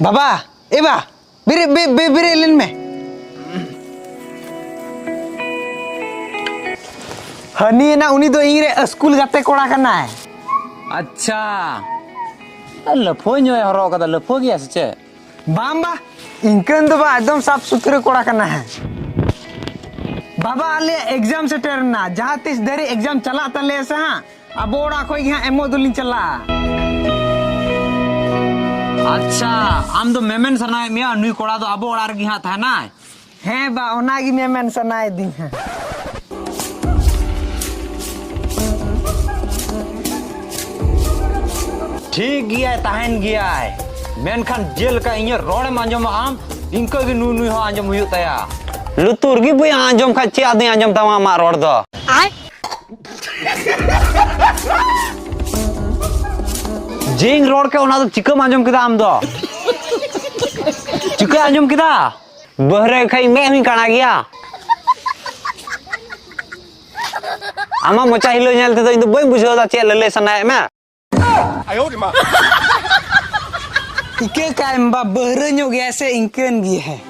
बाबा एबा बेरे लेन में हनी ना उनी दो इंगरे स्कूल गाते कोड़ा करना है। अच्छा लफो जो हरो का लफो गया से बाम इनकन तो बा एकदम साफ सुथरे कोड़ा करना है। बाबा आले एग्जाम से टेरना जहाँ तीस देरी एग्जाम चला तले से हाँ अब ओड़ा कोई यहाँ एमो दुलिन चला। अच्छा आम तो मेमेन सनाए मिया नुई कोड़ा तो अबो ओड़ा रगी हाँ था ना है बा ओनागी में मेंशन आए दी है। ठीक गया है तहन गया है मेनखान जेल का इन्हें रोड में आंजम आम इनका की नुई नुई हो आंजम हुई तया लुतुर की बुई आंजम का चे आदमी आंजम तमा मा रोड दो जिंग रोड के उना तो चिकम आंजम किदा आम दो चिकम आंजम किदा बहरे खाई मैं ही काना गया आमा मोचा हिलो नेलते तो इन तो बई बुझो दा चे लले सनाए में इके कायम बा बहरे न्यो गया से इंकन गी है।